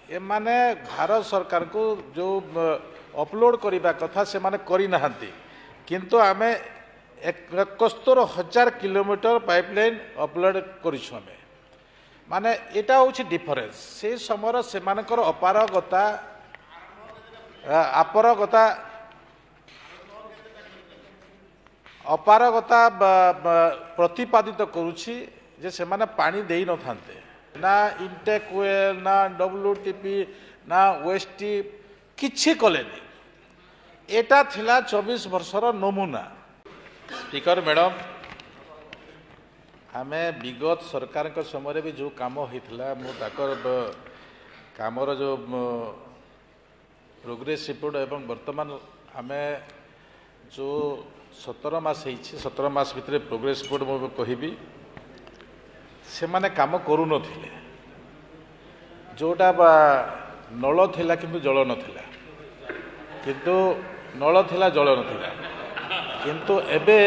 एमाने भारत सरकार को जो अपलोड करने कथा से माने करी नहांती किंतु आमे 71,000 किलोमीटर पाइपलाइन अपलोड करिछु आमे माने एटा होछि डिफरेंस से समर से मानकर अपारगता अपारगता प्रतिपादित करुछि जे से माने पानी देई न थांते ना इंटेक वेल ना डब्ल्यूटीपी ना ओएसटी किछि कलेनी एटा थिला 24 वर्षर नमूना। स्पीकर मैडम आमे विगत सरकार के समय भी जो काम होता मुझर कामर जो प्रोग्रेस रिपोर्ट एवं वर्तमान आमे जो 17 मास 17 मास भितर प्रोग्रेस रिपोर्ट मु कहबी से माने काम करू नथिले जोटा नल थिला किंतु जल नथिला किंतु नल थिला जल नथिला किंतु एबे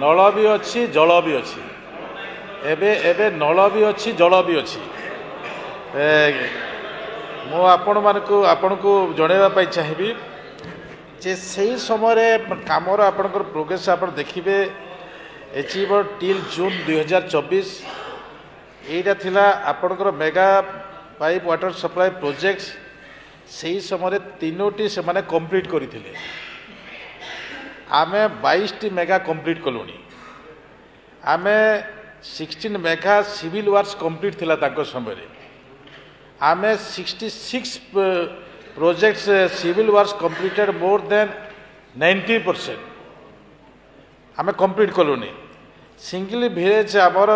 नल भी अच्छी जल भी अच्छी एबे एबे नल भी अच्छी जल भी अच्छी मु आपण को जनइबा पई चाहिबी जे सही समय कामर आपनकर प्रोग्रेस आपण देखिबे अचीव टिल जून 2024 एटा थिला आपनकर mega pipe water supply projects सही समय 3टी से माने कंप्लीट करथिले आमे 22टी मेगा कंप्लीट कलुनी आमे 16 मेगा सिविल वर्क्स कंप्लीट थिला ताको समय आमे 66 projects civil works completed more than 90% आमे कंप्लीट कलुनी सिंगल विलेज आमर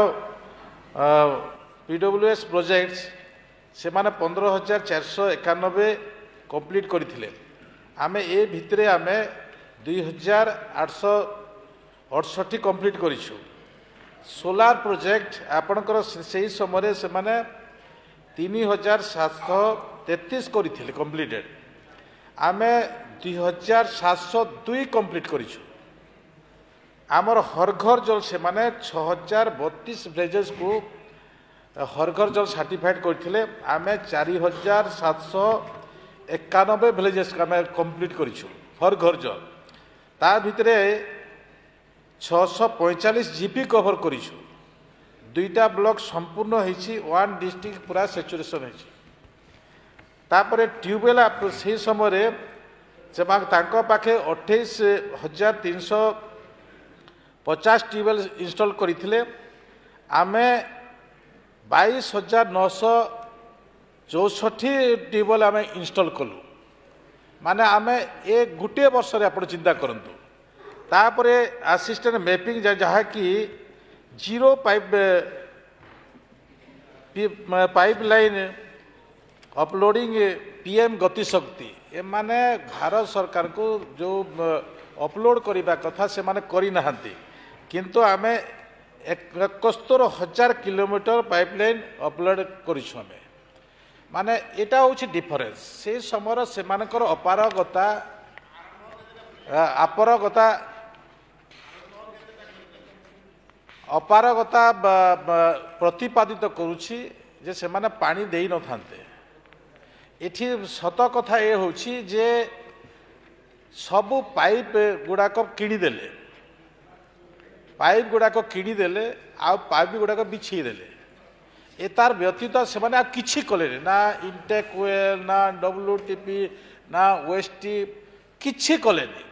पीडब्ल्यूएस प्रोजेक्ट्स से माने 15,491 कंप्लीट करथिले आमे ए भितरे आमे 2,868 कंप्लीट करिछु। सोलार प्रोजेक्ट आपनकर सही समय से माने 3,733 करथिले कंप्लीटेड आमे 2,702 कंप्लीट करिछु। आमर हर घर जल से माने 6,032 विलेजेस को हर घर जल सर्टिफाइड करथिले आमे 4,791 विलेजेस का आमे कंप्लीट करिछु हर घर जल ता भितरे 645 जीपी कवर करिछु 2टा ब्लॉक संपूर्ण होइछि 1 डिस्ट्रिक्ट पूरा सैचुरेशन होइछि तापरे ट्यूबवेल से समय जब तांको पाखे 28,350 ट्यूबवेल इंस्टॉल करथिले आमे 22,964 ट्यूबवेल आमे इंस्टॉल कलु माने आमे ए गुटे वर्ष रे आपण चिंता करंतु तापरे असिस्टेंट मैपिंग जहाँ कि जीरो पाइपलाइन अपलोडिंग पीएम गति शक्ति ए माने भारत सरकार को जो अपलोड करने कथा से माने करी नहांती किंतु आमे 71,000 किलोमीटर पाइपलाइन अपलोड करिछु आमे माने एटा होछि डिफरेंस से समर से मानकर अपारगता प्रतिपादित करुछि जे से माने पानी देई न थांते एठी सत कथा ए होछि जे सबु पाइप गुड़ाक किणीदेले पाइप गुड़ाक किणीदेले आ पाइप गुड़ाक बिछी देले ए तार व्यतीत से माने किछि कले ना इंटेक वेल ना डब्ल्यूटीपी ना ओएसटी किछि कलेनी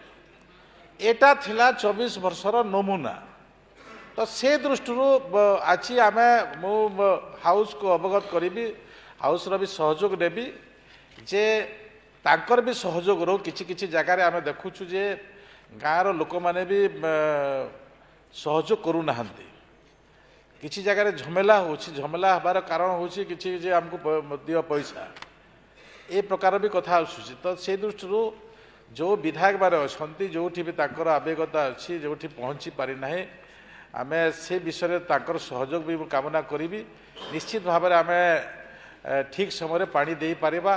एटा थिला 24 वर्षर नमूना तो से दृष्टि आज आम मु हाउस को अवगत करी हाउस भी सहयोग नेबी जे तांकर भी सहयोग रो किछि जगार आम देखुछु जे गाँव लोक मैंने भी सहयोग करू नाहंती किछि जगार झमेला झमेला हबार कारण होछि किछि जे हमको दियो पैसा ए प्रकार भी कथा आसुछि तो से दृष्टि जो विधायक माने अछंती जोठी भी तांकर आवेगता अछि जोठी पहुंची पारि नाही आमे से विषय तांकर सहयोग भी कामना करी निश्चित भाव में आमे ठीक समय पानी दे पारिबा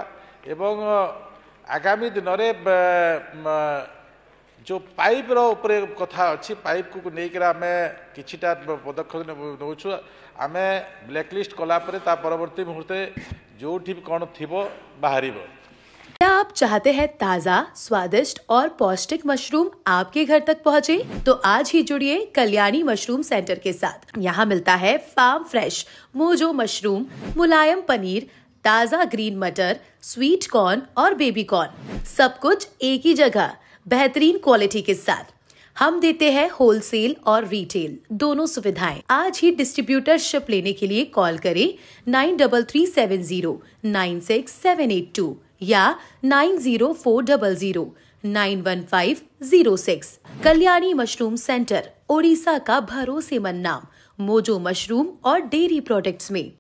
एवं आगामी दिन में जो पाइप रे कथा अच्छी पाइप को लेकर आम किछिटा पदक्षेप नौछु आम ब्लैकलिस्ट कलापर ता परवर्ती मुहूर्ते जो कौन थिबो बाहरिबो। क्या आप चाहते हैं ताज़ा, स्वादिष्ट और पौष्टिक मशरूम आपके घर तक पहुंचे? तो आज ही जुड़िए कल्याणी मशरूम सेंटर के साथ। यहाँ मिलता है फार्म फ्रेश मोजो मशरूम, मुलायम पनीर, ताज़ा ग्रीन मटर, स्वीट कॉर्न और बेबी कॉर्न, सब कुछ एक ही जगह बेहतरीन क्वालिटी के साथ। हम देते हैं होलसेल और रिटेल दोनों सुविधाएं। आज ही डिस्ट्रीब्यूटरशिप लेने के लिए कॉल करें 9337096782 या 9040091506। कल्याणी मशरूम सेंटर, ओडिशा का भरोसेमंद नाम मोजो मशरूम और डेयरी प्रोडक्ट्स में।